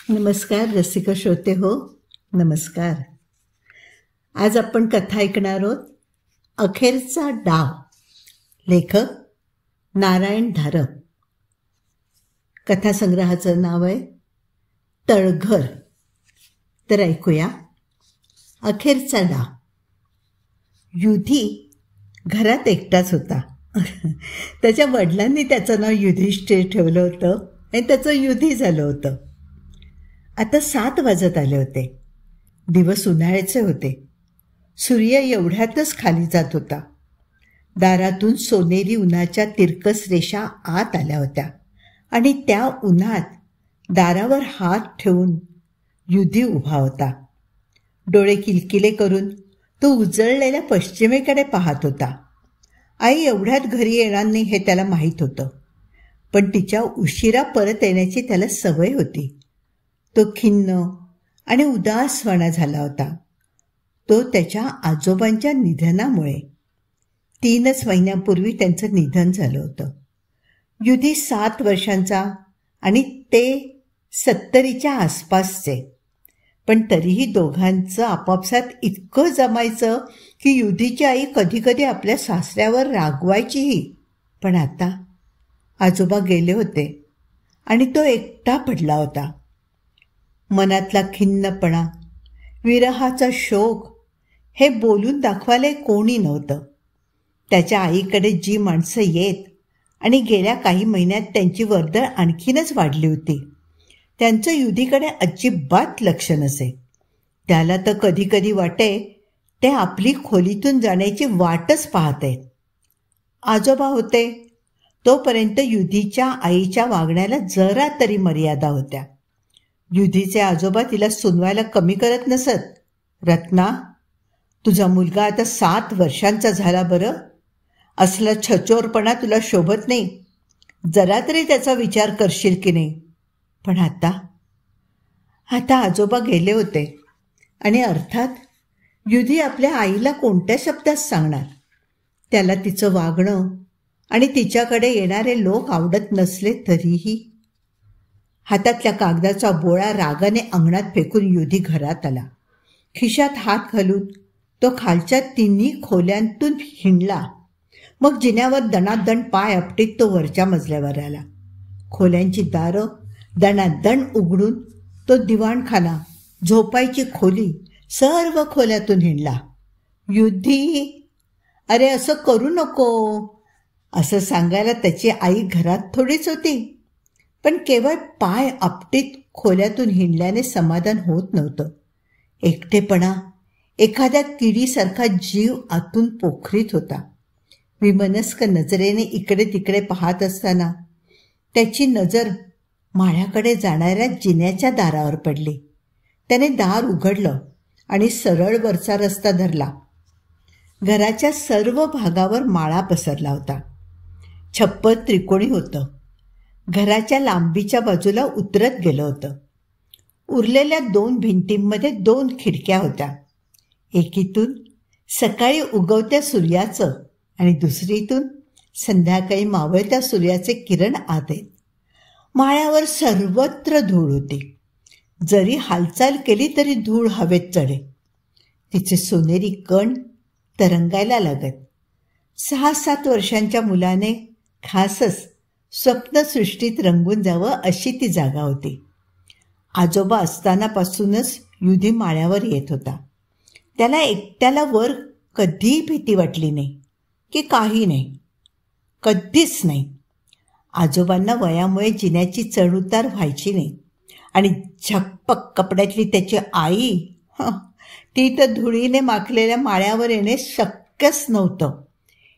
नमस्कार रसिक श्रोते हो, नमस्कार. आज आपण कथा ऐकणार आहोत. अखेरचा डाव. लेखक नारायण धारप. कथासंग्रहाचं नाव आहे तळघर. तर ऐकूया. अखेरचा डाव. युधी घरात एकटाच होता. त्याच्या वडिलांनी त्याचं नाव युधिष्ठिर ठेवलं होतं आणि त्याचं युधी झालं होतं. आता 7 वाजत आले होते. दिवस उन्हाळ्याचे होते. सूर्य एवढ्यातच खाली जात होता. दारातून सोनेरी उन्हाच्या तिरकस रेषा आत आल्या होत्या आणि त्या उन्हात दारावर हात ठेवून युधी उभा होता. डोळे किलकिले करून तो उजळलेल्या पश्चिमेकडे पाहत होता. आई एवढ्यात घरी येणार नाही हे त्याला माहीत होतं, पण तिच्या उशिरा परत येण्याची त्याला सवय होती. तो खिन्न आणि उदासवाणा झाला होता. तो त्याच्या आजोबांच्या निधनामुळे. 3 महिन्यांपूर्वी त्यांचं निधन झालं होतं. युधी 7 वर्षांचा आणि ते 70च्या आसपासचे. पण तरीही दोघांचं आपापसात इतकं जमायचं की युधीची आई कधीकधी आपल्या सासऱ्यावर रागवायचीही. पण आता आजोबा गेले होते आणि तो एकटा पडला होता. मनातला खिन्नपणा, विरहाचा शोक हे बोलून दाखवायला कोणी नव्हतं. त्याच्या आईकडे जी माणसं येत आणि गेल्या काही महिन्यात त्यांची वर्दळ आणखीनच वाढली होती, त्यांचं युधीकडे अजिबात लक्ष नसे. त्याला तर कधीकधी वाटे ते आपली खोलीतून जाण्याची वाटच पाहत आहेत. आजोबा होते तोपर्यंत युधीच्या आईच्या वागण्याला जरा तरी मर्यादा होत्या. युधीचे आजोबा तिला सुनवायला कमी करत नसत. रत्ना, तुझा मुलगा आता 7 वर्षांचा झाला बरं. असला छचोरपणा तुला शोभत नाही. जरा तरी त्याचा विचार करशील की नाही. पण आता आजोबा गेले होते आणि अर्थात युधी आपल्या आईला कोणत्या शब्दात सांगणार. त्याला तिचं वागणं आणि तिच्याकडे येणारे लोक आवडत नसले तरीही. हातातल्या कागदाचा बोळा रागाने अंगणात फेकून युधी घरात आला. खिशात हात घालून तो खालच्या 3 खोल्यांतून हिंडला. मग जिन्यावर दणादण पाय आपटीत तो वरच्या मजल्यावर आला. खोल्यांची दारं दणादण उघडून तो दिवाणखाना, झोपायची खोली, सर्व खोल्यातून हिंडला. युधी, अरे असं करू नको, असं सांगायला त्याची आई घरात थोडीच होती. पण केवळ पाय आपटीत खोल्यातून हिंडल्याने समाधान होत नव्हतं. एकटेपणा एखाद्या किडीसारखा जीव आतून पोखरीत होता. विमनस्क नजरेने इकडे तिकडे पाहत असताना त्याची नजर माळ्याकडे जाणाऱ्या जिन्याच्या दारावर पडली. त्याने दार उघडलं आणि सरळ वरचा रस्ता धरला. घराच्या सर्व भागावर माळा पसरला होता. छप्पर त्रिकोणी होतं. घराच्या लांबीच्या बाजूला उतरत गेलं होतं. उरलेल्या 2 भिंतींमध्ये 2 खिडक्या होत्या. एकीतून सकाळी उगवत्या सूर्याचं आणि दुसरीतून संध्याकाळी मावळत्या सूर्याचे किरण आत येत. माळ्यावर सर्वत्र धूळ होती. जरी हालचाल केली तरी धूळ हवेत चढे. तिचे सोनेरी कण तरंगायला लागत. 6-7 वर्षांच्या मुलाने खासच स्वप्नसृष्टीत रंगून जावं अशी ती जागा होती. आजोबा असतानापासूनच युधी माळ्यावर येत होता. त्याला एकट्याला वर कधी भीती वाटली नाही की काही नाही, कधीच नाही. आजोबांना वयामुळे जिन्याची चढउतार व्हायची नाही. आणि झकपक कपड्यातली त्याची आई, ती तर धुळीने माखलेल्या माळ्यावर येणे शक्यच नव्हतं.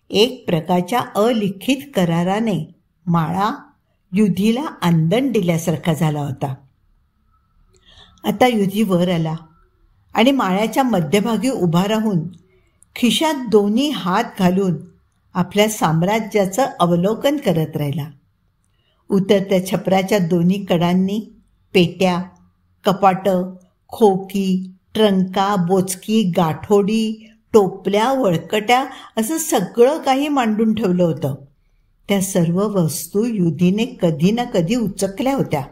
एक प्रकारच्या अलिखित कराराने माळा युधीला आंदण दिल्यासारखा झाला होता. आता युधी वर आला आणि माळ्याच्या मध्यभागी उभा राहून खिशात दोन्ही हात घालून आपल्या साम्राज्याचं अवलोकन करत राहिला. उतरत्या छपराच्या दोन्ही कडांनी पेट्या, कपाटं, खोकी, ट्रंका, बोचकी, गाठोडी, टोपल्या, वळकट्या असं सगळं काही मांडून ठेवलं होतं. त्या सर्व वस्तू युधीने कधी ना कधी उचकल्या होत्या.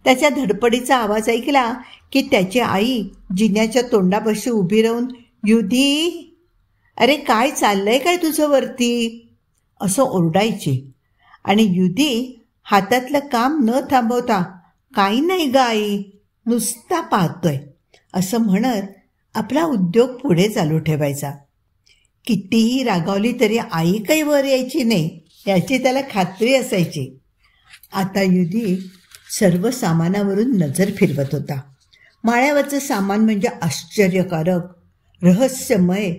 त्याच्या धडपडीचा आवाज ऐकला की त्याची आई जिन्याच्या तोंडापाशी उभी राहून, युधी, अरे काय चाललंय काय तुझं वरती, असं ओरडायची. आणि युधी हातातलं काम न थांबवता, काही नाही ग आई, नुसता पाहतोय, असं म्हणत आपला उद्योग पुढे चालू ठेवायचा. कितीही रागावली तरी आई काही वर यायची नाही याची त्याला खात्री असायची. आता युधी सर्व सामानावरून नजर फिरवत होता. माळ्यावरचं सामान म्हणजे आश्चर्यकारक, रहस्यमय,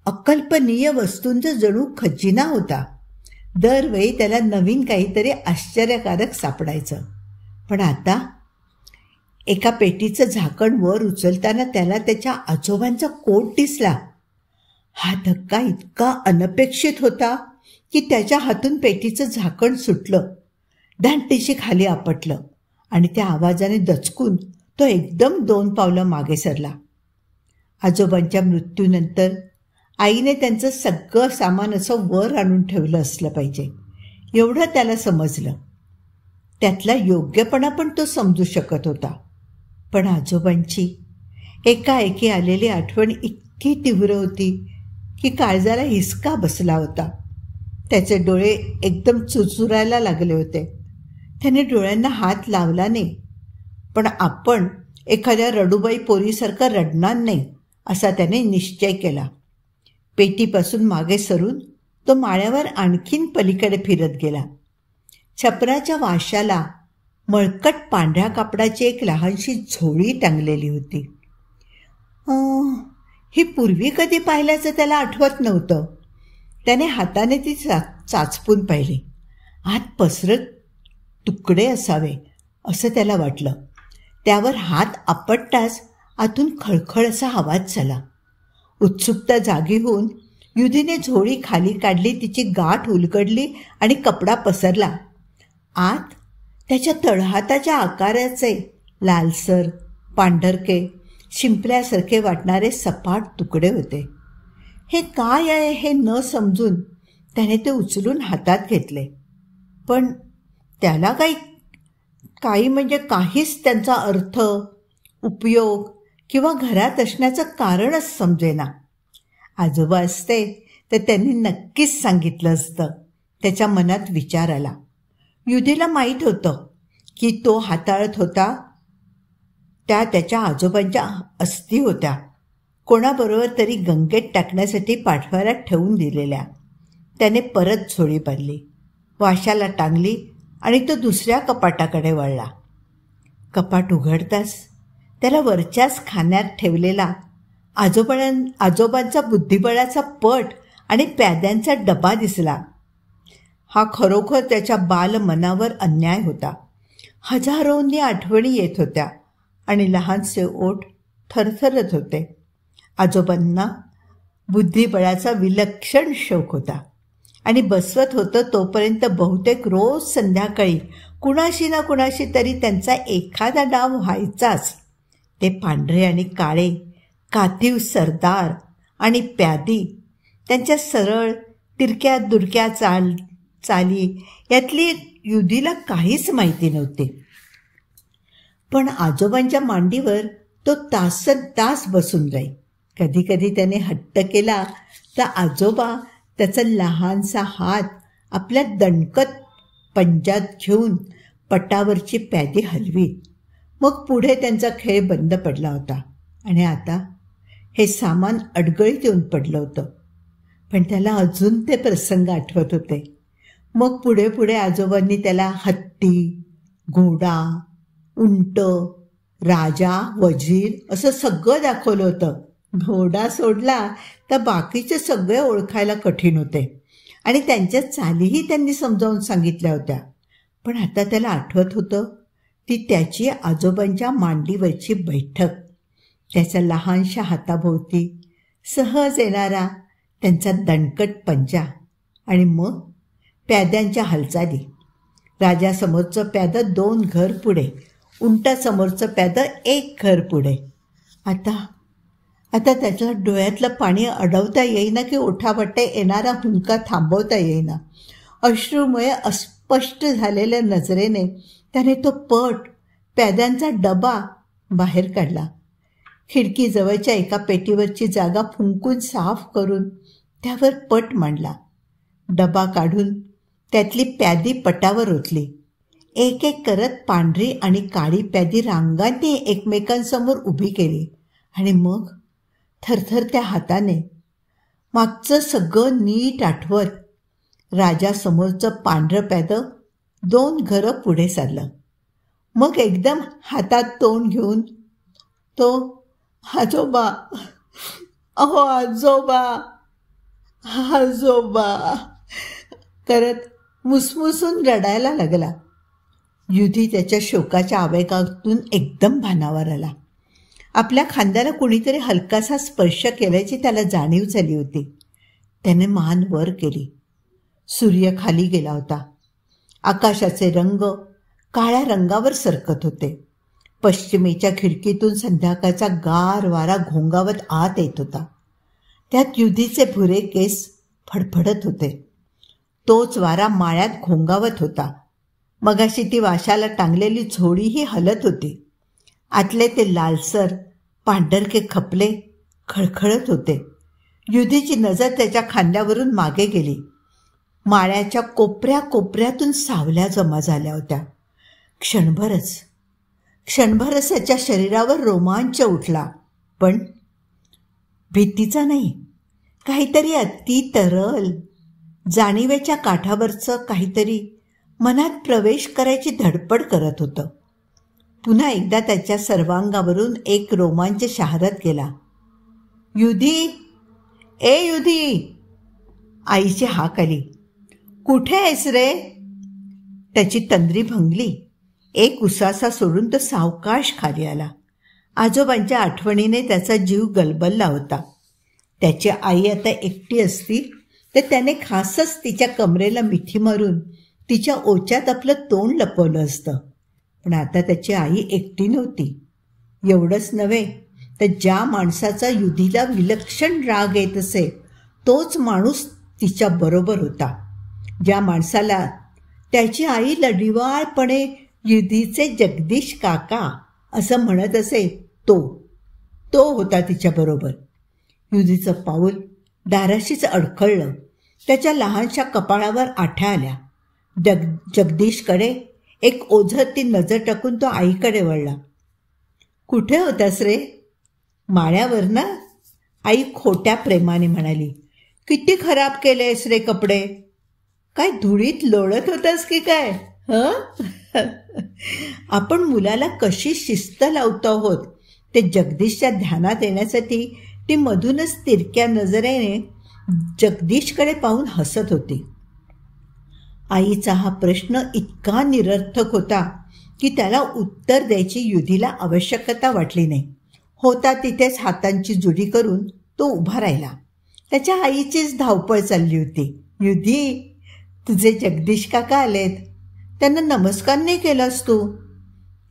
अकल्पनीय वस्तूंचा जणू खजिना होता. दरवेळी त्याला नवीन काहीतरी आश्चर्यकारक सापडायचं. पण आता एका पेटीचं झाकण वर उचलताना त्याला त्याच्या आजोबांचा कोट दिसला. हा धक्का इतका अनपेक्षित होता की त्याच्या हातून पेटीचं झाकण सुटलं, दांडीशी खाली आपटलं आणि त्या आवाजाने दचकून तो एकदम 2 पावलं मागे सरला. आजोबांच्या मृत्यूनंतर आईने त्यांचं सगळं सामान असं वर आणून ठेवलं असलं पाहिजे, एवढं त्याला समजलं. त्यातला योग्यपणा पण तो समजू शकत होता. पण आजोबांची एकाएकी आलेली आठवण इतकी तीव्र होती की काळजाला हिसका बसला होता. त्याचे डोळे एकदम चुचुरायला लागले होते. त्याने डोळ्यांना हात लावला नाही, पण आपण एखाद्या रडूबाई पोरीसारखं रडणार नाही असा त्याने निश्चय केला. पेटीपासून मागे सरून तो माळ्यावर आणखीन पलीकडे फिरत गेला. छपराच्या वाशाला मळकट पांढऱ्या कापडाची एक लहानशी झोळी टांगलेली होती. ही पूर्वी कधी पाहिल्याचं त्याला आठवत नव्हतं. त्याने हाताने ती चाचपून पाहिली. आत पसरत तुकडे असावे असं त्याला वाटलं. त्यावर हात आपटताच आतून खळखळ असा आवाज झाला. उत्सुकता जागी होऊन युधीने झोळी खाली काढली, तिची गाठ उलगडली आणि कपडा पसरला. आत त्याच्या तळहाताच्या आकाराचे लालसर, पांढरके, शिंपल्यासारखे वाटणारे सपाट तुकडे होते. हे काय आहे हे न समजून त्याने ते उचलून हातात घेतले. पण त्याला काही म्हणजे काहीच त्यांचा अर्थ, उपयोग किंवा घरात असण्याचं कारणच समजेना. आजोबा असते तर त्यांनी नक्कीच सांगितलं असतं. त्याच्या मनात विचार आला. युधीला माहीत होतं की तो हाताळत होता त्या त्याच्या आजोबांच्या अस्थी होत्या, कोणाबरोबर तरी गंगेत टाकण्यासाठी पाठवायला ठेवून दिलेल्या. त्याने परत झोळी बांधली, वाशाला टांगली आणि तो दुसऱ्या कपाटाकडे वळला. कपाट उघडताच त्याला वरच्याच खाण्यात ठेवलेला आजोबांचा बुद्धिबळाचा पट आणि प्याद्यांचा डबा दिसला. हा खरोखर त्याच्या बालमनावर अन्याय होता. हजारोंनी आठवणी येत होत्या आणि लहानसे ओठ थरथरत होते. आजोबांना बुद्धिबळाचा विलक्षण शौक होता आणि बसवत होतं तोपर्यंत बहुतेक रोज संध्याकाळी कुणाशी ना कुणाशी तरी त्यांचा एखादा डाव व्हायचाच. ते पांढरे आणि काळे, कातीव सरदार आणि प्यादी, त्यांच्या सरळ तिरक्या दुरक्या चाली यातली युधीला काहीच माहिती नव्हती. पण आजोबांच्या मांडीवर तो तासनतास बसून जाई. कधी कधी त्याने हट्ट केला तर आजोबा त्याचा लहानसा हात आपल्या दणकत पंजात घेऊन पटावरची प्यादी हलवीत. मग पुढे त्यांचा खेळ बंद पडला होता आणि आता हे सामान अडगळीत येऊन पडलं होतं. पण त्याला अजून ते प्रसंग आठवत होते. मग पुढे पुढे आजोबांनी त्याला हत्ती, घोडा, उंट, राजा, वजीर असं सगळं दाखवलं होतं. घोडा सोडला तर बाकीचे सगळे ओळखायला कठीण होते आणि त्यांच्या चालीही त्यांनी समजावून सांगितल्या होत्या. पण आता त्याला आठवत होतं ती त्याची आजोबांच्या मांडीवरची बैठक, त्याच्या लहानशा हाताभोवती सहज येणारा त्यांचा दणकट पंजा आणि मग प्याद्यांच्या हालचाली. राजासमोरचं प्यादं 2 घर पुढे, उंटासमोरचं प्यादं 1 घर पुढे. आता त्याच्या डोळ्यातलं पाणी अडवता येईना की ओठावाटे येणारा हुंका थांबवता येईना. अश्रुमय अस्पष्ट झालेल्या नजरेने त्याने तो पट, प्याद्यांचा डबा बाहेर काढला. खिडकीजवळच्या एका पेटीवरची जागा फुंकून साफ करून त्यावर पट मांडला. डबा काढून त्यातली प्यादी पटावर ओतली. एक एक करत पांढरी आणि काळी प्यादी रांगांनी एकमेकांसमोर उभी केली आणि मग थरथरत्या हाताने मागचं सगळं नीट आठवत राजासमोरचं पांढरं प्यादं 2 घरं पुढे सारलं. मग एकदम हातात तोंड घेऊन तो आजोबा, अहो आजोबा, आजोबा करत मुसमुसून रडायला लागला. युधी त्याच्या शोकाच्या आवेगातून एकदम भानावर आला. आपल्या खांद्याला कुणीतरी हलकासा स्पर्श केल्याची त्याला जाणीव झाली होती. त्याने मान वर केली. सूर्य खाली गेला होता. आकाशाचे रंग काळ्या रंगावर सरकत होते. पश्चिमेच्या खिडकीतून संध्याकाळचा गार वारा घोंगावत आत येत होता. त्यात युधीचे भुरे केस फडफडत होते. तोच वारा माळ्यात घोंगावत होता. मगाशी ती वाशाला टांगलेली झोळीही हलत होती. आतले ते लालसर पांढरके खपले खळखळत होते. युधीची नजर त्याच्या खांद्यावरून मागे गेली. माळ्याच्या कोपऱ्या कोपऱ्यातून सावल्या जमा झाल्या होत्या. क्षणभरच त्याच्या शरीरावर रोमांच उठला. पण भीतीचा नाही, काहीतरी अति तरल जाणीवेच्या काठावरचं काहीतरी मनात प्रवेश करायची धडपड करत होतं. पुन्हा एकदा त्याच्या सर्वांगावरून एक रोमांच शहारत गेला. युधी, ए युधी, आईची हाक आली. कुठे आहेस रे? त्याची तंद्री भंगली. एक उसासा सोडून तो सावकाश खाली आला. आजोबांच्या आठवणीने त्याचा जीव गलबलला होता. त्याची आई आता एकटी असती तर त्याने खासच तिच्या कमरेला मिठी मारून तिच्या ओच्यात आपलं तोंड लपवलं असतं. पण आता त्याची आई एकटी नव्हती. एवढंच नव्हे तर ज्या माणसाचा युधीला विलक्षण राग येत असे तोच माणूस तिच्या बरोबर होता. ज्या माणसाला त्याची आई लढिवाळपणे युधीचे जगदीश काका असं म्हणत असे तो होता तिच्याबरोबर. युधीचं पाऊल दाराशीच अडखळलं. त्याच्या लहानशा कपाळावर आठ्या आल्या. जगदीशकडे एक ओझरती नजर टाकून तो आईकडे वळला. कुठे होतास रे? माळ्यावर ना? आई खोट्या प्रेमाने म्हणाली. किती खराब केलेस रे कपडे. काय धुळीत लोळत होतास की काय? आपण मुलाला कशी शिस्त लावतो आहोत ते जगदीशच्या ध्यानात येण्यासाठी ती मधूनच तिरक्या नजरेने जगदीशकडे पाहून हसत होती. आईचा हा प्रश्न इतका निरर्थक होता की त्याला उत्तर द्यायची युधीला आवश्यकता वाटली नाही. होता तिथेच हातांची जुडी करून तो उभा राहिला. त्याच्या आईचीच धावपळ चालली होती. युधी, तुझे जगदीश काका आलेत. त्यांना नमस्कार नाही केलास तू.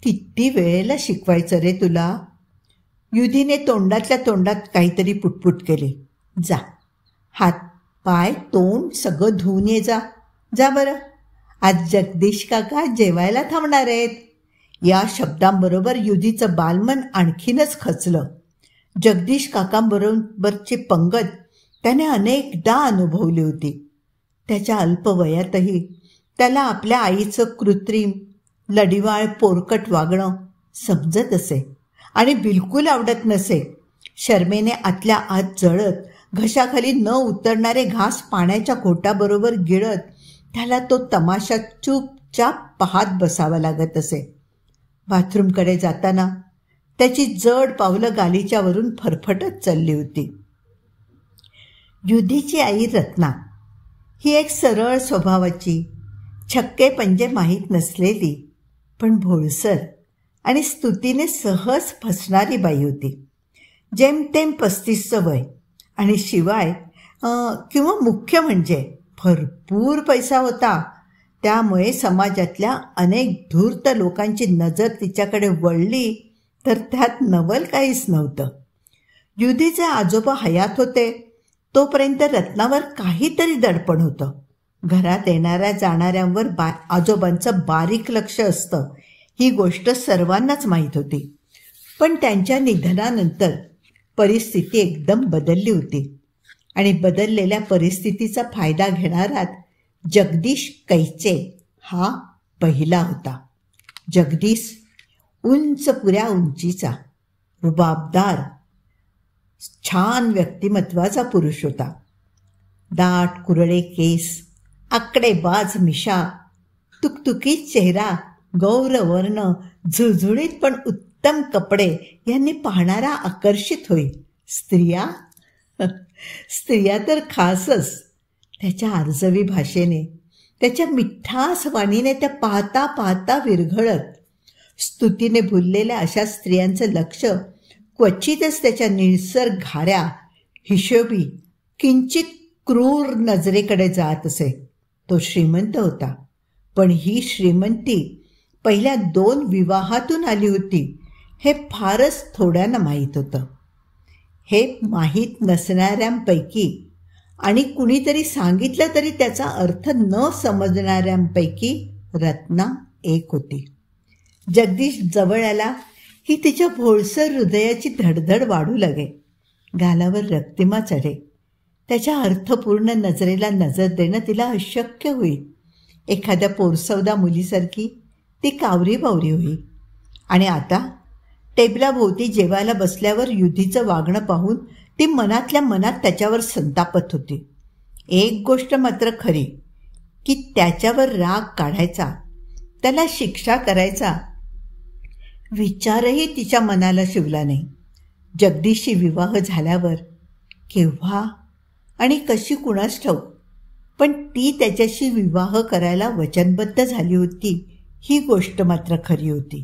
किती वेळेला शिकवायचं रे तुला. युधीने तोंडातल्या तोंडात काहीतरी पुटपुट केले. जा, हात पाय तोंड सगळं धुवून ये जा. जा बरं, आज जगदीश काका जेवायला थांबणार आहेत. या शब्दांबरोबर युधीचं बालमन आणखीनच खचलं. जगदीश काकांबरोबरची पंगत त्याने अनेकदा अनुभवली होती. त्याच्या अल्पवयातही त्याला आपल्या आईचं कृत्रिम लढिवाळ पोरकट वागणं समजत असे आणि बिलकुल आवडत नसे. शर्मेने आतल्या आत जळत घशाखाली न उतरणारे घास पाण्याच्या घोटाबरोबर गिळत त्याला तो तमाशा चुपचाप पाहत बसावा लागत असे. बाथरूमकडे जाताना त्याची जड पावलं गालीच्या वरून फरफटत चालली होती. युधीची आई रत्ना ही एक सरळ स्वभावाची, छक्के पंजे माहीत नसलेली पण भोळसर आणि स्तुतीने सहज फसणारी बाई होती. जेमतेम 35चं वय आणि शिवाय किंवा मुख्य म्हणजे भरपूर पैसा होता. त्यामुळे समाजातल्या अनेक धूर्त लोकांची नजर तिच्याकडे वळली तर त्यात नवल काहीच नव्हतं. युधीचे आजोबा हयात होते तोपर्यंत रत्नावर काहीतरी दडपण होतं. घरात येणाऱ्या जाणाऱ्यांवर आजोबांचं बारीक लक्ष असतं ही गोष्ट सर्वांनाच माहीत होती. पण त्यांच्या निधनानंतर परिस्थिती एकदम बदलली होती आणि बदललेल्या परिस्थितीचा फायदा घेणारा जगदीश कैचे हा पहिला होता. जगदीश उंच पुऱ्या उंचीचा, रुबाबदार, छान व्यक्तिमत्वाचा पुरुष होता. दाट कुरळे केस, आकडेबाज मिशा, तुकतुकीत चेहरा, गौरवर्ण, झुळझुळीत पण उत्तम कपडे यांनी पाहणारा आकर्षित होई. स्त्रिया तर खासच. त्याच्या आर्जवी भाषेने, त्याच्या मिठास वाणीने त्या पाहता पाहता विरघळत. स्तुतीने भुललेल्या अशा स्त्रियांचं लक्ष क्वचितच त्याच्या निळसर घाऱ्या, हिशोबी, किंचित क्रूर नजरेकडे जात असे. तो श्रीमंत होता, पण ही श्रीमंती पहिल्या 2 विवाहातून आली होती हे फारच थोड्यांना माहीत होतं. हे माहीत नसणाऱ्यांपैकी आणि कुणीतरी सांगितलं तरी त्याचा अर्थ न समजणाऱ्यांपैकी रत्ना एक होती. जगदीश जवळ आला ही तिच्या भोळसर हृदयाची धडधड वाढू लागे. गालावर रक्तिमा चढे. त्याच्या अर्थपूर्ण नजरेला नजर देणं तिला अशक्य होईल. एखाद्या पोरसवदा मुलीसारखी ती कावरी बावरी होई. आणि आता टेबलाभोवती जेवायला बसल्यावर युधीचं वागणं पाहून ती मनातल्या मनात त्याच्यावर संतापत होती. एक गोष्ट मात्र खरी की त्याच्यावर राग काढायचा, त्याला शिक्षा करायचा विचारही तिच्या मनाला शिवला नाही. जगदीशशी विवाह झाल्यावर केव्हा आणि कशी कुणास ठाऊक, पण ती त्याच्याशी विवाह करायला वचनबद्ध झाली होती ही गोष्ट मात्र खरी होती.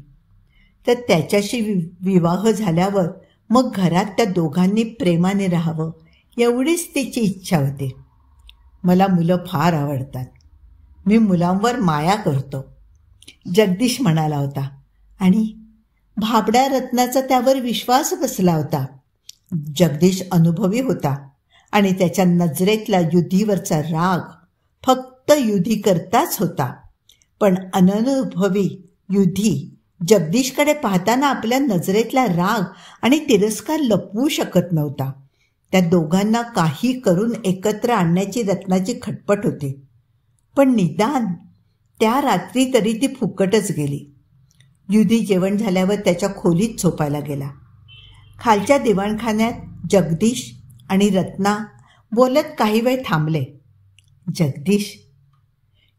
तर त्याच्याशी विवाह झाल्यावर मग घरात त्या दोघांनी प्रेमाने राहावं एवढीच तिची इच्छा होती. मला मुलं फार आवडतात, मी मुलांवर माया करतो, जगदीश म्हणाला होता. आणि भाबड्या रत्नाचा त्यावर विश्वास बसला होता. जगदीश अनुभवी होता आणि त्याच्या नजरेतला युधीवरचा राग फक्त युधी करताच होता. पण अननुभवी युधी जगदीशकडे पाहताना आपल्या नजरेतला राग आणि तिरस्कार लपवू शकत नव्हता. त्या दोघांना काही करून एकत्र आणण्याची रत्नाची खटपट होती. पण निदान त्या रात्री तरी ती फुकटच गेली. युधी जेवण झाल्यावर त्याच्या खोलीत झोपायला गेला. खालच्या दिवाणखान्यात जगदीश आणि रत्ना बोलत काही वेळ थांबले. जगदीश,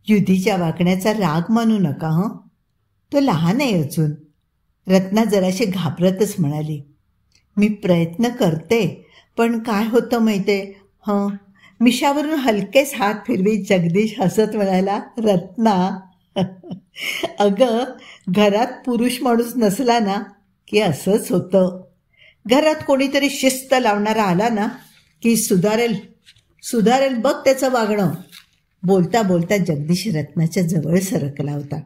युधीच्या वागण्याचा राग मानू नका हं, तो लहान आहे अजून. रत्ना जराशी घाबरतच म्हणाली. मी प्रयत्न करते, पण काय होतं माहिती हं. मिशावरून हलकेच हात फिरवीत जगदीश हसत म्हणाला. रत्ना, अगं घरात पुरुष माणूस नसला ना की असंच होतं. घरात कोणीतरी शिस्त लावणारा आला ना की सुधारेल बघ त्याचं वागणं. बोलता बोलता जगदीश रत्नाच्या जवळ सरकला होता.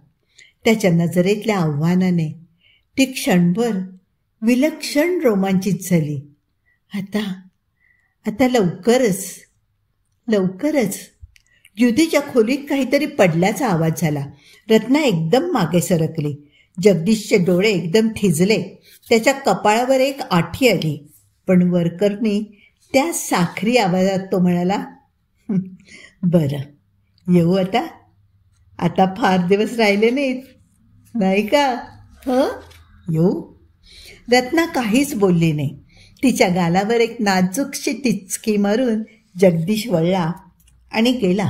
त्याच्या नजरेतल्या आव्हानाने ती क्षणभर विलक्षण रोमांचित झाली. आता लवकरच युधीच्या खोलीत काहीतरी पडल्याचा आवाज झाला. रत्ना एकदम मागे सरकली. जगदीशचे डोळे एकदम थिजले. त्याच्या कपाळावर एक आठी आली. पण वरकरनी त्या साखरी आवाजात तो म्हणाला, बरं येऊ आता फार दिवस राहिले नाहीत, नाही का? येऊ. रत्ना काहीच बोलली नाही. तिच्या गालावर एक नाजूकशी टिचकी मारून जगदीश वळला आणि गेला.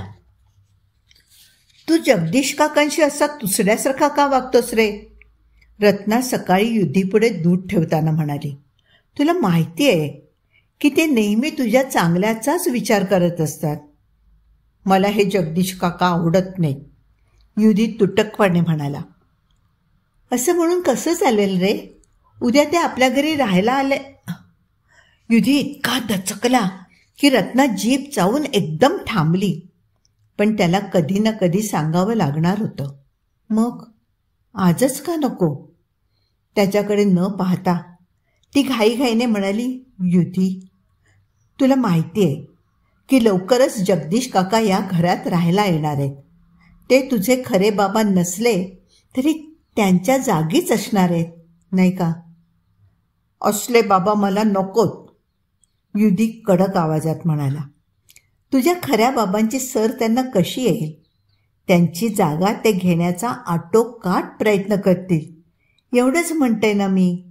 तू जगदीश काकांशी असा तुसड्यासारखा का वागतोस रे? रत्ना सकाळी युधीपुढे दूध ठेवताना म्हणाली. तुला माहिती आहे की ते नेहमी तुझ्या चांगल्याचाच विचार करत असतात. मला हे जगदीश काका आवडत नाहीत, युधी तुटकपणे म्हणाला. असं म्हणून कसं चालेल रे? उद्या ते आपल्या घरी राहायला आले. युधी इतका दचकला की रत्ना जीभ चावून एकदम थांबली. पण त्याला कधी ना कधी सांगावं लागणार होतं. मग आजच का नको? त्याच्याकडे न पाहता ती घाईघाईने म्हणाली, युधी, तुला माहिती आहे की लवकरच जगदीश काका या घरात राहायला येणार आहेत. ते तुझे खरे बाबा नसले तरी त्यांच्या जागीच असणार आहेत, नाही का? असले बाबा मला नकोत, युधी कडक आवाजात म्हणाला. तुझ्या खऱ्या बाबांची सर त्यांना कशी येईल? त्यांची जागा ते घेण्याचा आटोकाट प्रयत्न करतील, एवढंच म्हणते ना मी.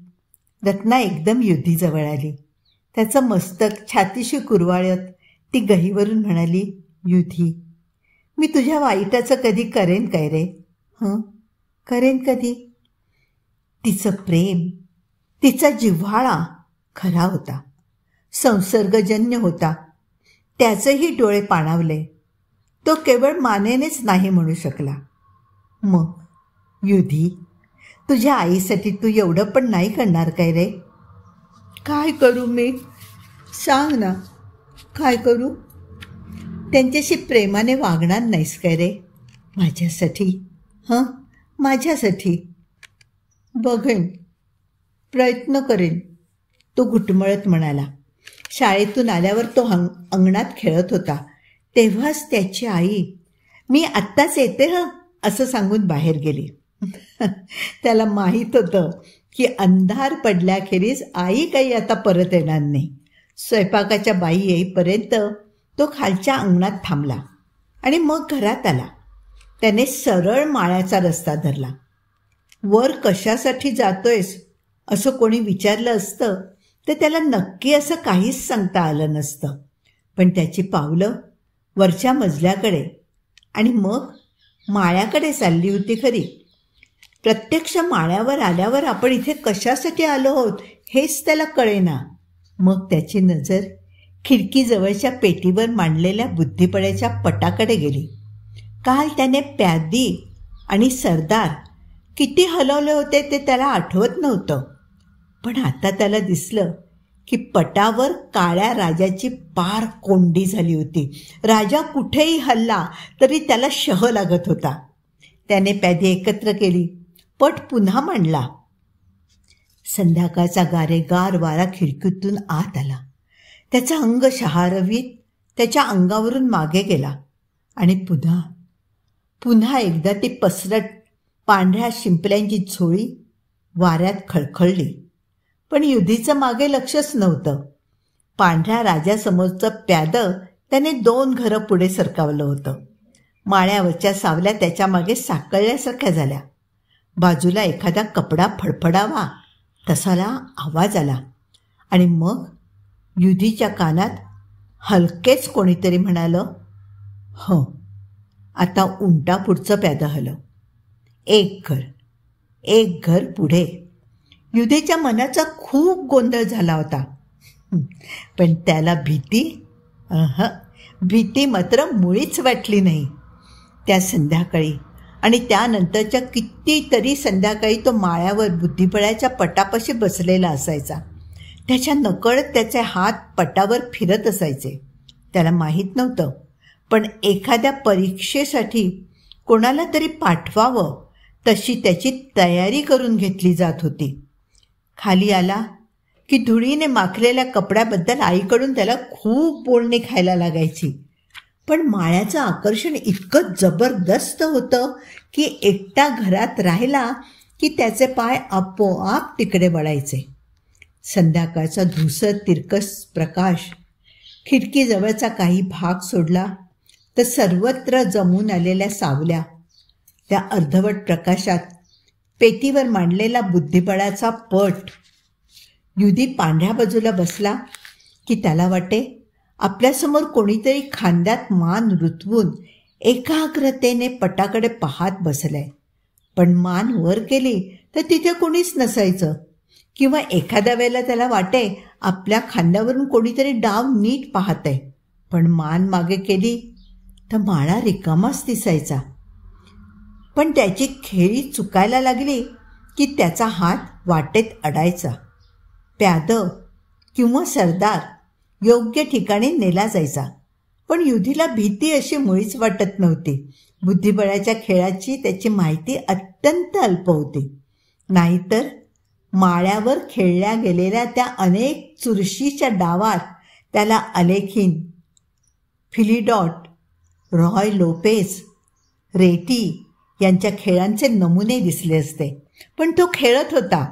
रत्ना एकदम युधीजवळ आली. त्याचं मस्तक छातीशी कुरवाळत ती गहीवरून म्हणाली, युधी, मी तुझ्या वाईटाचं कधी करेन काय रे? करेन कधी? तिचं प्रेम, तिचा जिव्हाळा खरा होता, संसर्गजन्य होता. त्याचेही डोळे पाणावले. तो केवळ मानेनेच नाही म्हणू शकला. मग युधी, तुझ्या आईसाठी तू एवढं पण नाही करणार काय रे? काय करू मी? सांग ना, काय करू? त्यांच्याशी प्रेमाने वागणार नाहीस काय रे? माझ्यासाठी? माझ्यासाठी? बघेन, प्रयत्न करेन, तो घुटमळत म्हणाला. शाळेतून आल्यावर तो अंगणात खेळत होता. तेव्हाच त्याची आई, मी आत्ताच येते असं सांगून बाहेर गेली. त्याला माहीत होतं की अंधार पडल्याखेरीज आई काही आता परत येणार नाही. स्वयंपाकाच्या बाई येईपर्यंत तो खालच्या अंगणात थांबला आणि मग घरात आला. त्याने सरळ माळ्याचा रस्ता धरला. वर कशासाठी जातोयस असं कोणी विचारलं असतं तर त्याला नक्की असं काहीच सांगता आलं नसतं. पण त्याची पावलं वरच्या मजल्याकडे आणि मग माळ्याकडे चालली होती खरी. प्रत्यक्ष माळ्यावर आल्यावर आपण इथे कशासाठी आलो आहोत हेच त्याला कळेना. मग त्याची नजर खिडकीजवळच्या पेटीवर मांडलेल्या बुद्धिबळाच्या पटाकडे गेली. काल त्याने प्यादी आणि सरदार किती हलवले होते ते त्याला आठवत नव्हतं. पण आता त्याला दिसलं की पटावर काळ्या राजाची पार कोंडी झाली होती. राजा कुठेही हल्ला तरी त्याला शह लागत होता. त्याने प्यादी एकत्र केली, पट पुन्हा मांडला. संध्याकाळचा गारेगार वारा खिडकीतून आत आला. त्याचा अंग शहारवीत त्याच्या अंगावरून मागे गेला आणि पुन्हा एकदा ती पसरट पांढऱ्या शिंपल्यांची झोळी वाऱ्यात खळखळली. पण युधीचं मागे लक्षच नव्हतं. पांढऱ्या राजासमोरचं प्यादं त्याने 2 घरं पुढे सरकावलं होतं. माळ्यावरच्या सावल्या त्याच्या मागे साकळल्यासारख्या झाल्या. बाजूला एखादा कपडा फडफडावा तसाला आवाज आला आणि मग युधीच्या कानात हलकेच कोणीतरी म्हणालं, आता उंटा पुढचं प्यादं हलव. एक घर पुढे. युधीच्या मनाचा खूप गोंधळ झाला होता. पण त्याला भीती मात्र मुळीच वाटली नाही. त्या संध्याकाळी आणि त्यानंतरच्या कितीतरी संध्याकाळी तो माळ्यावर बुद्धिबळाच्या पटापाशी बसलेला असायचा. त्याच्या नकळत त्याचे हात पटावर फिरत असायचे. त्याला माहीत नव्हतं, पण एखाद्या परीक्षेसाठी कोणाला तरी पाठवावं तशी त्याची तयारी करून घेतली जात होती. खाली आला की धुळीने माखलेल्या कपड्याबद्दल आईकडून त्याला खूप बोलणी खायला लागायची. पण माळ्याचं आकर्षण इतकं जबरदस्त होतं की एकटा घरात राहिला की त्याचे पाय आपोआप तिकडे वळायचे. संध्याकाळचा धुसर तिरकस प्रकाश खिडकीजवळचा काही भाग सोडला तर सर्वत्र जमून आलेल्या सावल्या. त्या अर्धवट प्रकाशात पेटीवर मांडलेला बुद्धिबळाचा पट. युधी पांढऱ्या बाजूला बसला की त्याला वाटे आपल्यासमोर कोणीतरी खांद्यात मान रुतवून एकाग्रतेने पटाकडे पाहत बसलाय. पण मान वर केली तर तिथे कोणीच नसायचं. किंवा एखाद्या वेळेला त्याला वाटे आपल्या खांद्यावरून कोणीतरी डाव नीट पाहतंय. पण मान मागे केली तर माळा रिकामाच दिसायचा. पण त्याची खेळी चुकायला लागली की त्याचा हात वाटेत अडायचा. प्यादं किंवा सरदार योग्य ठिकाणी नेला जायचा. पण युधीला भीती अशी मुळीच वाटत नव्हती. बुद्धिबळाच्या खेळाची त्याची माहिती अत्यंत अल्प होती. नाहीतर माळ्यावर खेळल्या गेलेल्या त्या अनेक चुरशीच्या डावात त्याला अलेखीन, फिलिडॉट, रॉय लोपेज, रेटी यांच्या खेळांचे नमुने दिसले असते, पण तो खेळत होता.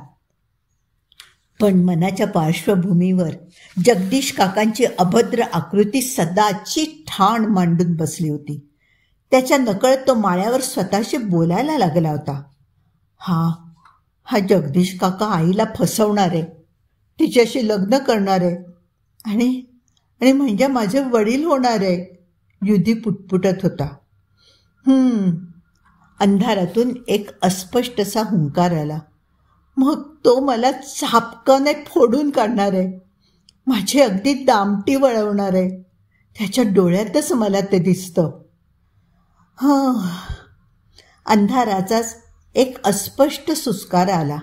पण मनाच्या पार्श्वभूमीवर जगदीश काकांची अभद्र आकृती सदाची ठाण मांडून बसली होती. त्याच्या नकळत तो माळ्यावर स्वतःशी बोलायला लागला होता. हा जगदीश काका आईला फसवणार आहे, तिच्याशी लग्न करणार आहे आणि म्हणजे माझे वडील होणार आहे, युधी पुटपुटत होता. अंधारातून एक अस्पष्टसा हुंकार आला. मग तो मला चापकाने फोडून काढणार आहे, माझी अगदी दामटी वळवणार आहे. त्याच्या डोळ्यातच मला ते दिसतं. अंधाराचाच एक अस्पष्ट सुस्कार आला.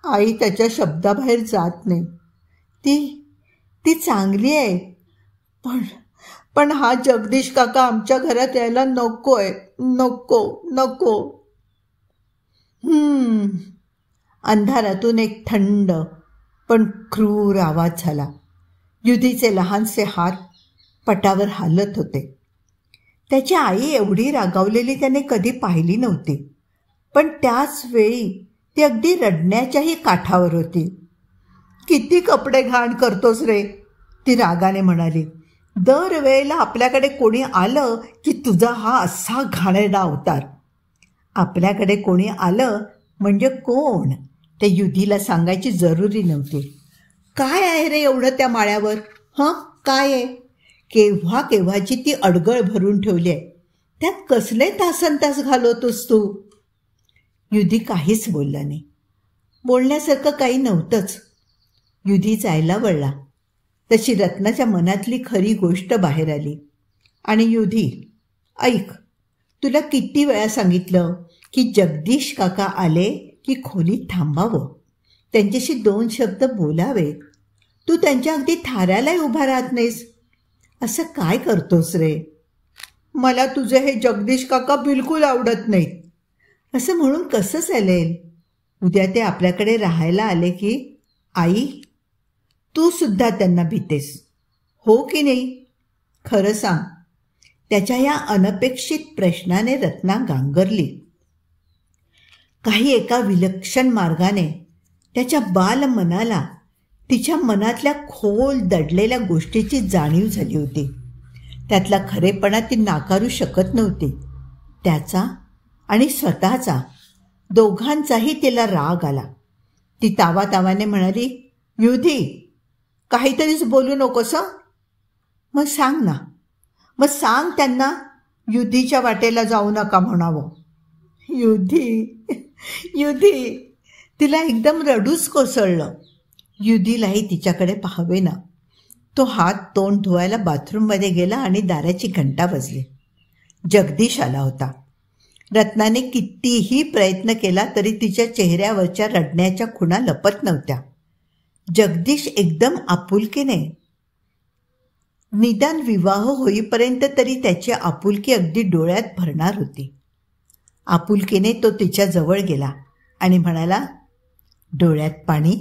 आई त्याच्या शब्दाबाहेर जात नाही. ती चांगली आहे, पण हा जगदीश काका आमच्या घरात यायला नकोय, नको. अंधारातून एक थंड पण क्रूर आवाज झाला. युधीचे लहानसे हात पटावर हालत होते. त्याची आई एवढी रागावलेली त्याने कधी पाहिली नव्हती, पण त्याच वेळी ती अगदी रडण्याच्याही काठावर होती. किती कपडे घाण करतोस रे, ती रागाने म्हणाली. दरवेळेला आपल्याकडे कोणी आलं की तुझा हा असा घाणेरडा अवतार. आपल्याकडे कोणी आलं म्हणजे कोण ते युधीला सांगायची जरुरी नव्हती. काय आहे रे एवढं त्या माळ्यावर? काय आहे? केव्हाची ती अडगळ भरून ठेवली आहे, त्यात कसले तासनतास घालवतोस तू? युधी काहीच बोलला नाही. बोलण्यासारखं काही नव्हतंच. युधी जायला वळला तशी रत्नाच्या मनातली खरी गोष्ट बाहेर आली. आणि युधी, ऐक, तुला किती वेळा सांगितलं की जगदीश काका आले की खोलीत थांबावं, त्यांच्याशी 2 शब्द बोलावेत. तू त्यांच्या अगदी थाऱ्यालाही उभा राहत नाहीस. असं काय करतोस रे? मला तुझे हे जगदीश काका बिलकुल आवडत नाहीत. असं म्हणून कसं चालेल? उद्या ते आपल्याकडे राहायला आले की आई, तू सुद्धा त्यांना भीतेस, हो की नाही? खरं सांग. त्याच्या या अनपेक्षित प्रश्नाने रत्ना गांगरली. काही एका विलक्षण मार्गाने त्याच्या बालमनाला तिच्या मनातल्या खोल दडलेल्या गोष्टीची जाणीव झाली होती. त्यातला खरेपणा ती नाकारू शकत नव्हती. त्याचा आणि स्वतःचा दोघांचाही तिला राग आला. ती तावातावाने म्हणाली, युधी, काहीतरीच बोलू नकोस. मग सांग ना, मग सांग त्यांना युधीच्या वाटेला जाऊ नका म्हणावं. युधी, तिला एकदम रडूच कोसळलं. युधीलाही तिच्याकडे पाहावे ना. तो हात तोंड धुवायला बाथरूममध्ये गेला आणि दाराची घंटा वाजली. जगदीश आला होता. रत्नाने कितीही प्रयत्न केला तरी तिच्या चेहऱ्यावरच्या रडण्याच्या खुणा लपत नव्हत्या. जगदीश एकदम आपुलकीने, निदान विवाह होईपर्यंत तरी त्याची आपुलकी अगदी डोळ्यात भरणार होती. आपुलकीने तो तिच्या जवळ गेला आणि म्हणाला, डोळ्यात पाणी?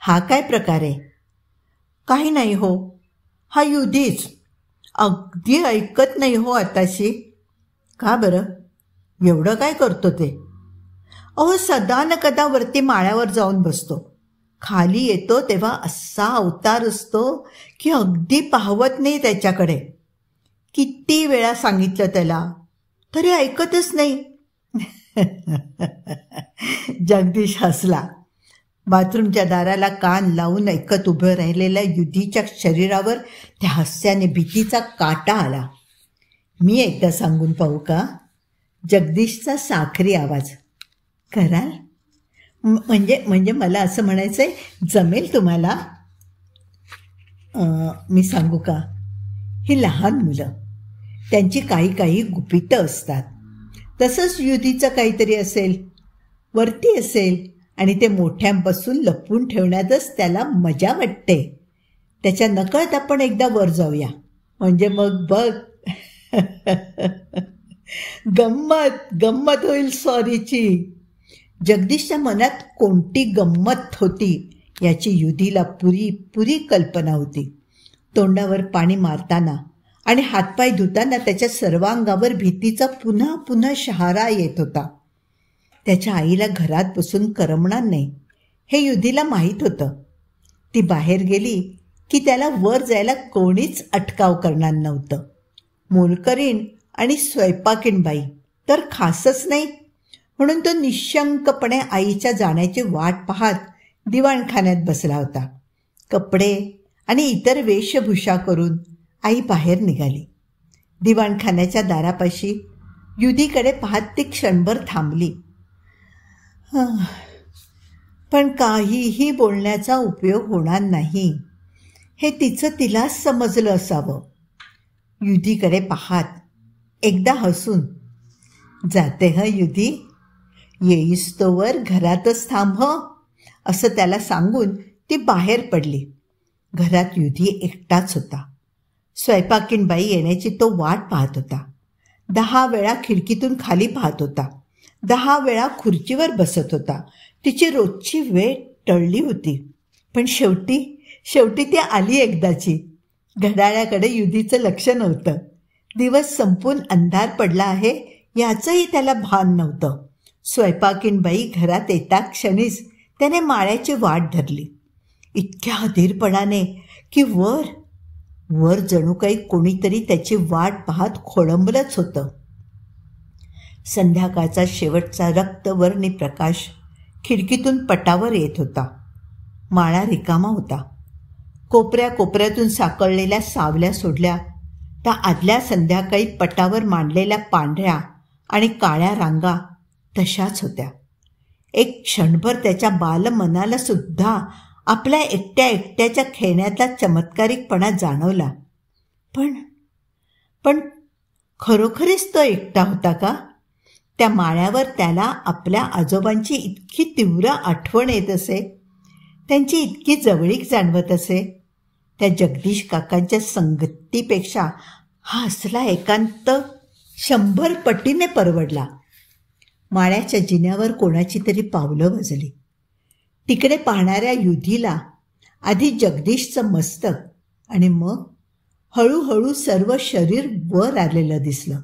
हा काय प्रकार आहे? काही नाही हो. हा युधीच अगदी ऐकत नाही हो आताशी. का बरं? एवढं काय करतो ते? सदा न कदा वरती माळ्यावर जाऊन बसतो. खाली येतो तेव्हा असा अवतार असतो की अगदी पाहवत नाही त्याच्याकडे. किती वेळा सांगितलं त्याला तरी ऐकतच नाही. जगदीश हसला. बाथरूमच्या दाराला कान लावून ऐकत उभं राहिलेल्या युधीच्या शरीरावर त्या हास्याने भीतीचा काटा आला. मी एकदा सांगून पाहू का? जगदीशचा साखरी आवाज. कराल? म्हणजे मला असं म्हणायचं आहे, जमेल तुम्हाला? मी सांगू का? ही लहान मुलं, त्यांची काही गुपितं असतात. तसंच युधीचं काहीतरी असेल, वरती असेल, आणि ते मोठ्यांपासून लपवून ठेवण्यातच त्याला मजा वाटते. त्याच्या नकळत आपण एकदा वर जाऊया, म्हणजे मग बघ गंमत होईल सॉरीची. जगदीशच्या मनात कोणती गंमत होती याची युधीला पुरी कल्पना होती. तोंडावर पाणी मारताना आणि हातपाय धुताना त्याच्या सर्वांगावर भीतीचा पुन्हा पुन्हा शहारा येत होता. त्याच्या आईला घरात बसून करमणार नाही हे युधीला माहीत होतं. ती बाहेर गेली की त्याला वर जायला कोणीच अटकाव करणार नव्हतं. मोलकरीण आणि स्वयंपाकीण बाई तर खासच नाही, म्हणून तो निशंकपणे आईच्या जाण्याची वाट पाहत दिवाणखान्यात बसला होता. कपडे आणि इतर वेशभूषा करून आई बाहेर निघाली. दिवाणखान्याच्या दारापाशी युधीकडे पाहत ती क्षणभर थांबली. पण काहीही बोलण्याचा उपयोग होणार नाही हे तिचं तिलाच समजलं असावं. युधीकडे पाहत एकदा हसून, जाते युधी, येईस तोवर घरातच थांब असं त्याला सांगून ती बाहेर पडली. घरात युधी एकटाच होता. स्वयंपाकीण बाई येण्याची तो वाट पाहत होता. 10 वेळा खिडकीतून खाली पाहत होता. 10 वेळा खुर्चीवर बसत होता. तिची रोजची वेळ टळली होती. पण शेवटी ती आली एकदाची. घड्याळाकडे युधीचं लक्ष नव्हतं. दिवस संपून अंधार पडला आहे याचंही त्याला भान नव्हतं. स्वयंपाकीण बाई घरात येता क्षणीच त्याने माळ्याची वाट धरली. इतक्या अधीरपणाने की वर जणू काही कोणीतरी त्याची वाट पाहत खोळंबलंच होतं. संध्याकाळचा शेवटचा रक्तवर्णी प्रकाश खिडकीतून पटावर येत होता. माळा रिकामा होता. कोपऱ्यातून साकळलेल्या सावल्या सोडल्या त्या आदल्या संध्याकाळी पटावर मांडलेल्या पांढऱ्या आणि काळ्या रांगा तशाच होत्या. एक क्षणभर त्याच्या बालमनाला सुद्धा आपल्या एकट्याच्या खेळण्यातला चमत्कारिकपणा जाणवला. पण खरोखरीच तो एकटा होता का? त्या माळ्यावर त्याला आपल्या आजोबांची इतकी तीव्र आठवण येत असे, त्यांची इतकी जवळीक जाणवत असे. त्या जगदीश काकांच्या संगतीपेक्षा हा असला एकांत 100 पटीने परवडला. माळ्याच्या जिन्यावर कोणाची तरी पावलं वाजली. तिकडे पाहणाऱ्या युधीला आधी जगदीशचं मस्तक आणि मग हळूहळू सर्व शरीर वर आलेलं दिसलं.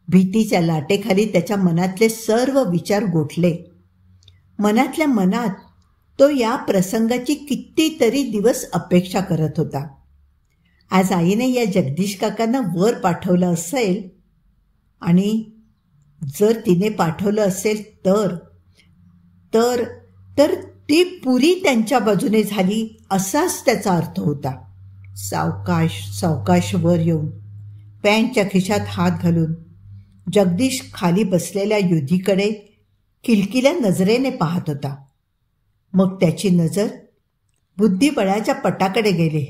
भीतीच्या लाटेखाली त्याच्या मनातले सर्व विचार गोठले. मनातल्या मनात तो या प्रसंगाची कितीतरी दिवस अपेक्षा करत होता. आज आईने या जगदीश काकांना वर पाठवलं असेल, आणि जर तिने पाठवलं असेल तर ती पुरी त्यांच्या बाजूने झाली असाच त्याचा अर्थ होता. सावकाश वर येऊन पॅन्टच्या खिशात हात घालून जगदीश खाली बसलेल्या युधीकडे किलकिल्या नजरेने पाहत होता. मग त्याची नजर बुद्धिबळाच्या पटाकडे गेली.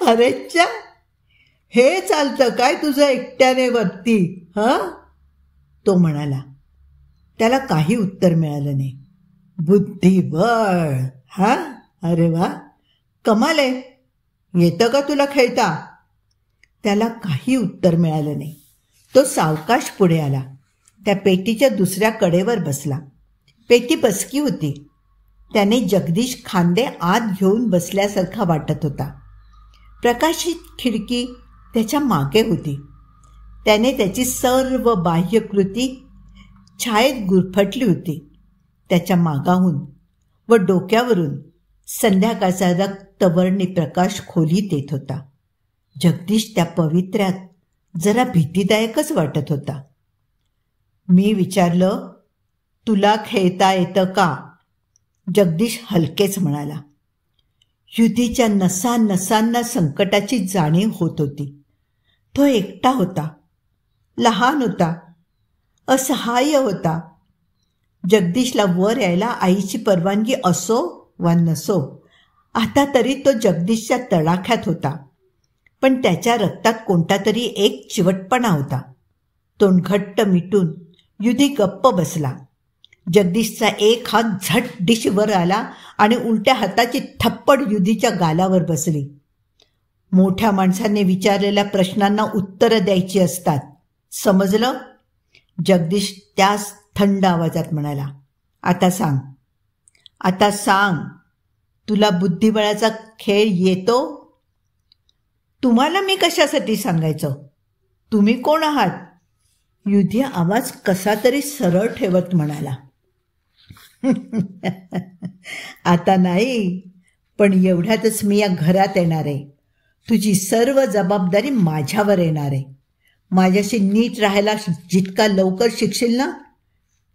अरेच्चा, हे चालतं काय तुझं एकट्याने वरती? तो म्हणाला. त्याला काही उत्तर मिळालं नाही. बुद्धिबळ? अरे वा, कमाल आहे. येतं का तुला खेळता? त्याला काही उत्तर मिळालं नाही. तो सावकाश पुढे आला. त्या पेटीच्या दुसऱ्या कडेवर बसला. पेटी बसकी होती. त्याने जगदीश खांदे आत घेऊन बसल्यासारखा वाटत होता. प्रकाशित खिडकी त्याच्या मागे होती. त्याने त्याची सर्व बाह्यकृती छायेत गुरफटली होती. त्याच्या मागाहून व डोक्यावरून संध्याकाळचा रक्तवर्णी प्रकाश खोलीत येत होता. जगदीश त्या पवित्र्यात जरा भीतीदायकच वाटत होता. मी विचारलं, तुला खेळता येतं का? जगदीश हलकेच म्हणाला. युधीच्या नसांना संकटाची जाणीव होत होती. तो एकटा होता, लहान होता, असहाय्य होता. जगदीशला वर यायला आईची परवानगी असो वा नसो, आता तरी तो जगदीशच्या तडाख्यात होता. पण त्याच्या रक्तात कोणता तरी एक चिवटपणा होता. तोंड घट्ट मिटून युधी गप्प बसला. जगदीशचा एक हात झट डिश वर आला आणि उलट्या हाताची थप्पड युधीच्या गालावर बसली. मोठ्या माणसाने विचारलेल्या प्रश्नांना उत्तरं द्यायची असतात, समजलं? जगदीश त्याच थंड आवाजात म्हणाला. आता सांग, तुला बुद्धिबळाचा खेळ येतो? तुम्हाला मी कशासाठी सांगायचं? तुम्ही कोण आहात? युधी आवाज कसा तरी सरळ ठेवत म्हणाला. आता नाही, पण एवढ्यातच मी या घरात येणार आहे. तुझी सर्व जबाबदारी माझ्यावर येणार आहे. माझ्याशी नीट राहायला जितका लवकर शिकशील ना,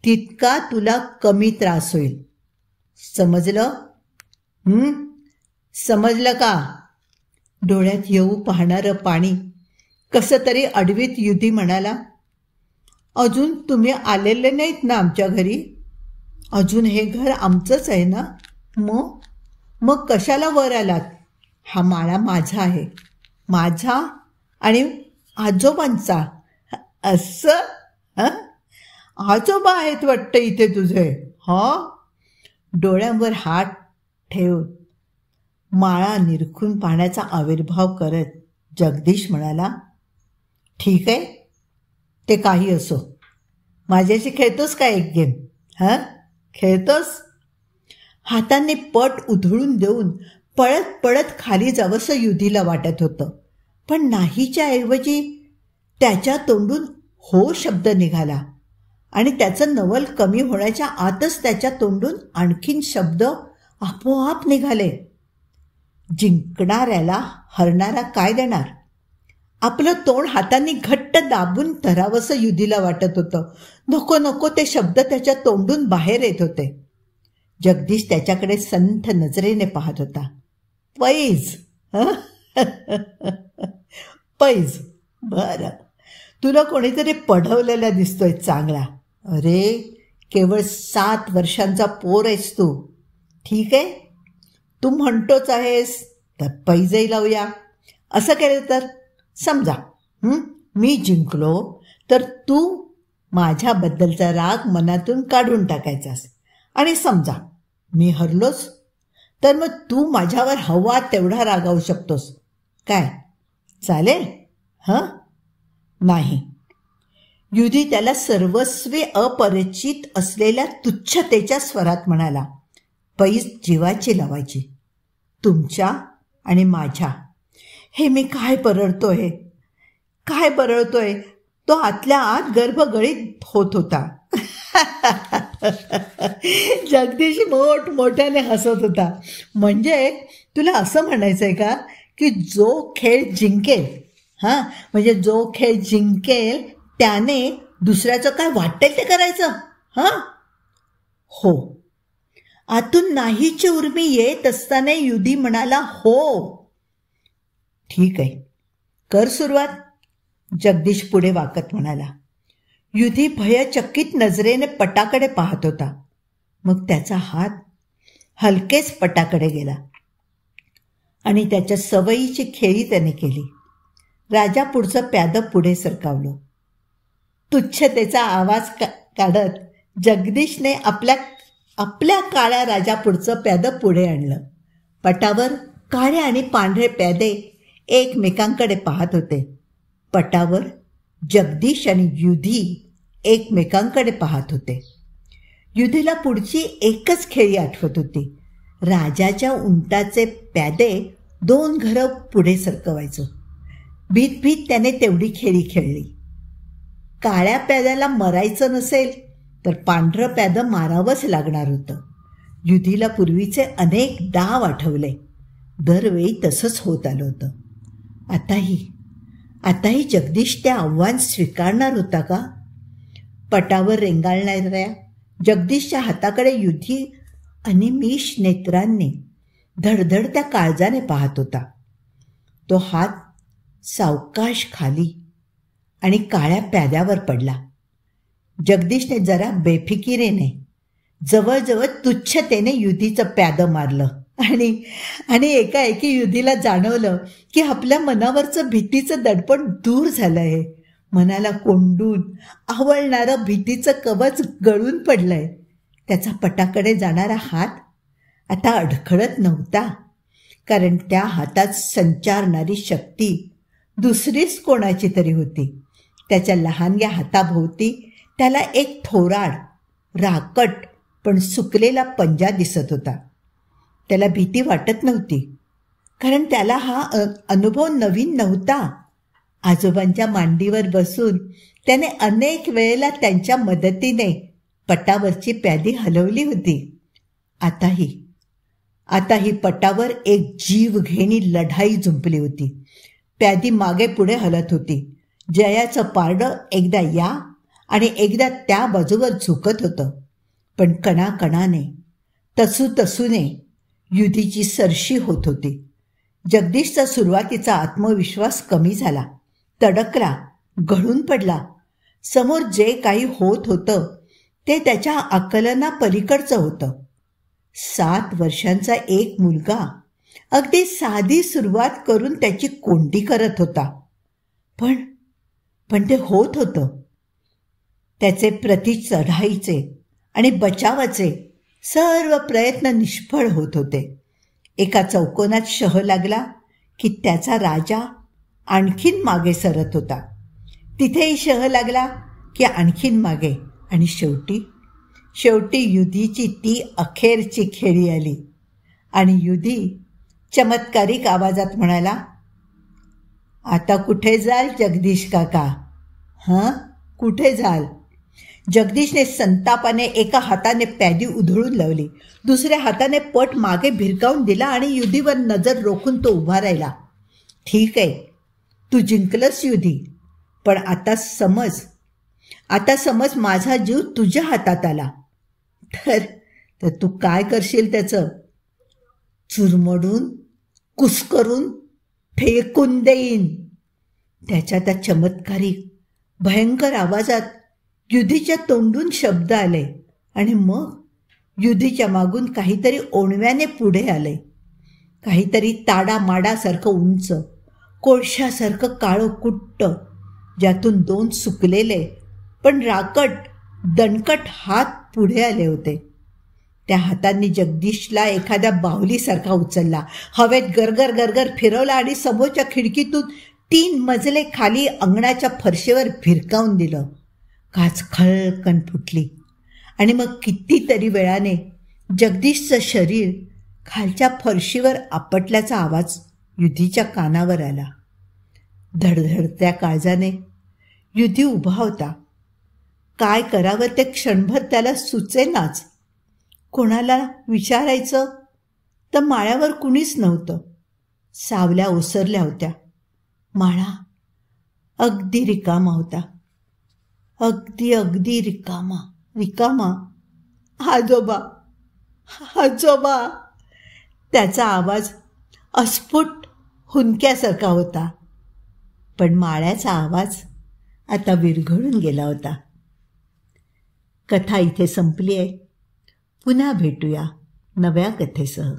तितका तुला कमी त्रास होईल. समजलं? समजलं का? डोळ्यात येऊ पाहणारं पाणी कसं तरी अडवीत युधी म्हणाला. अजून तुम्ही आलेले नाहीत ना आमच्या घरी? अजून हे घर आमचंच आहे ना? मग कशाला वर आलात? हा माळा माझा आहे, माझा आणि आजोबांचा. असं? आजोबा आहेत वाटतं इथे तुझे? डोळ्यांवर हात ठेव माळा निरखून पाहण्याचा आविर्भाव करत जगदीश म्हणाला, ठीक आहे, ते काही असो. माझ्याशी खेळतोस का एक गेम? खेळतोस? हातांनी पट उधळून देऊन पळत पळत खाली जावंसं युधीला वाटत होतं, पण नाहीच्या ऐवजी त्याच्या तोंडून हो शब्द निघाला आणि त्याचं नवल कमी होण्याच्या आतच त्याच्या तोंडून आणखीन शब्द आपोआप निघाले. जिंकणाऱ्याला हरणारा काय देणार? आपलं तोंड हातांनी घट्ट दाबून धरावंसं युधीला वाटत होतं. नको नको ते शब्द त्याच्या तोंडून बाहेर येत होते. जगदीश त्याच्याकडे संथ नजरेने पाहत होता. पैज? पैज? बरं, तुला कोणीतरी पढवलेला दिसतोय चांगला. अरे, केवळ 7 वर्षांचा पोर आहेस तू. ठीक आहे, तू म्हणतोच आहेस तर पैजही लावूया. असं केलं तर समजा मी जिंकलो तर तू माझ्याबद्दलचा राग मनातून काढून टाकायचास, आणि समजा मी हरलोच तर मग तू माझ्यावर हवा तेवढा रागावू शकतोस. काय चालेल? नाही. युधी त्याला सर्वस्वी अपरिचित असलेल्या तुच्छतेच्या स्वरात म्हणाला. पैज जीवाची लावायची, तुमच्या आणि माझ्या. हे मी काय बरळतोय, काय बरळतोय? तो आतल्या आत गर्भगळीत होत होता. जगदीश मोठमोठ्याने हसत होता. म्हणजे तुला असं म्हणायचंय का की जो खेळ जिंकेल, म्हणजे जो खेळ जिंकेल त्याने दुसऱ्याचं काय वाटेल ते करायचं? हो. आतून नाहीची उर्मी येत असताना युधी म्हणाला, हो. ठीक आहे, कर सुरुवात. जगदीश पुढे वाकत म्हणाला. युधी भयचकित नजरेने पटाकडे पाहत होता. मग त्याचा हात हलकेच पटाकडे गेला आणि त्याच्या सवयीची खेळी त्याने केली. राजा पुढचं प्यादं पुढे सरकावलं. तुच्छतेचा आवाज काढत जगदीशने आपल्या काळ्या राजा पुढचं प्यादं पुढे आणलं. पटावर काळे आणि पांढरे प्यादे एकमेकांकडे पाहत होते. पटावर जगदीश आणि युधी एकमेकांकडे पाहत होते. युधीला पुढची एकच खेळी आठवत होती. राजाच्या उंटाचे प्यादे 2 घरं पुढे सरकवायचं. भीत भीत त्याने तेवढी खेळी खेळली. काळ्या प्याद्याला मरायचं नसेल तर पांढरं प्यादं मारावंच लागणार होतं. युधीला पूर्वीचे अनेक डाव आठवले. दरवेळी तसंच होत आलं होतं. आताही जगदीश ते आव्हान स्वीकारणार होता का? पटावर रेंगाळणाऱ्या जगदीशच्या हाताकडे युधी अनिमिष नेत्रांनी धडधडत्या काळजाने पाहत होता. तो हात सावकाश खाली आणि काळ्या प्याद्यावर पडला. जगदीशने जरा बेफिकिरीने जवळजवळ तुच्छतेने युधीचं प्यादं मारलं आणि एकाएकी युधीला जाणवलं की आपल्या मनावरचं भीतीचं दडपण दूर झालं आहे. मनाला कोंडून आवळणारं भीतीचं कवच गळून पडलंय. त्याचा पटाकडे जाणारा हात आता अडखळत नव्हता, कारण त्या हातात संचारणारी शक्ती दुसरीच कोणाची तरी होती. त्याच्या लहानग्या हाताभोवती त्याला एक थोराड, राकट पण सुकलेला पंजा दिसत होता. त्याला भीती वाटत नव्हती, कारण त्याला हा अनुभव नवीन नव्हता. आजोबांच्या मांडीवर बसून त्याने अनेक वेळेला त्यांच्या मदतीने पटावरची प्यादी हलवली होती. आताही पटावर एक जीवघेणी लढाई जुंपली होती. प्यादी मागे पुढे हलत होती. जयाचं पारडं एकदा या आणि एकदा त्या बाजूवर झुकत होतं. पण कणाकणाने तसूने युधीची सरशी होत होती. जगदीशचा सुरुवातीचा आत्मविश्वास कमी झाला, तडकला, गळून पडला. समोर जे काही होत होतं ते त्याच्या आकलनापलीकडचं होतं. 7 वर्षांचा एक मुलगा अगदी साधी सुरुवात करून त्याची कोंडी करत होता. पण ते होत होतं. त्याचे प्रति चढाईचे आणि बचावाचे सर्व प्रयत्न निष्फळ होत होते. एका चौकोनात शह लागला की त्याचा राजा आणखीन मागे सरत होता. तिथेही शह लागला की आणखीन मागे. आणि शेवटी युधीची ती अखेरची खेळी आली. आणि युधी चमत्कारिक आवाजात म्हणाला, आता कुठे जाल जगदीश काका? कुठे जाल? जगदीशने संतापाने एका हाताने प्यादी उधळून लावली, दुसऱ्या हाताने पट मागे भिरकावून दिला आणि युधीवर नजर रोखून तो उभा राहिला. ठीक आहे, तू जिंकलंस युधी, पण आता समज माझा जीव तुझ्या हातात आला तर तू काय करशील? त्याचं चुरमडून, कुस्करून, फेकून देईन. त्याच्या त्या चमत्कारिक भयंकर आवाजात युधीच्या तोंडून शब्द आले आणि मग युधीच्या मागून काहीतरी ओणव्याने पुढे आले. काहीतरी ताडामाडासारखं उंच, कोळशासारखं काळं कुट्ट, ज्यातून 2 सुकलेले पण राकट दणकट हात पुढे आले होते. त्या हातांनी जगदीशला एखाद्या बाहुलीसारखा उचलला, हवेत गरगर गरगर फिरवला आणि समोरच्या खिडकीतून 3 मजले खाली अंगणाच्या फरशीवर भिरकावून दिलं. काच खळकन फुटली आणि मग कितीतरी वेळाने जगदीशचं शरीर खालच्या फरशीवर आपटल्याचा आवाज युधीच्या कानावर आला. धडधडत्या काळजाने युधी उभा होता. काय करावं ते क्षणभर त्याला सुचेनाच. कोणाला विचारायचं तर माळ्यावर कुणीच नव्हतं. सावल्या ओसरल्या होत्या. माळा अगदी रिकामा होता. अगदी रिकामा. आजोबा. त्याचा आवाज अस्फुट हुंदक्यासारखा होता. पण माळ्याचा आवाज आता विरघळून गेला होता. कथा इथे संपली आहे. पुन्हा भेटूया नव्या कथेसह.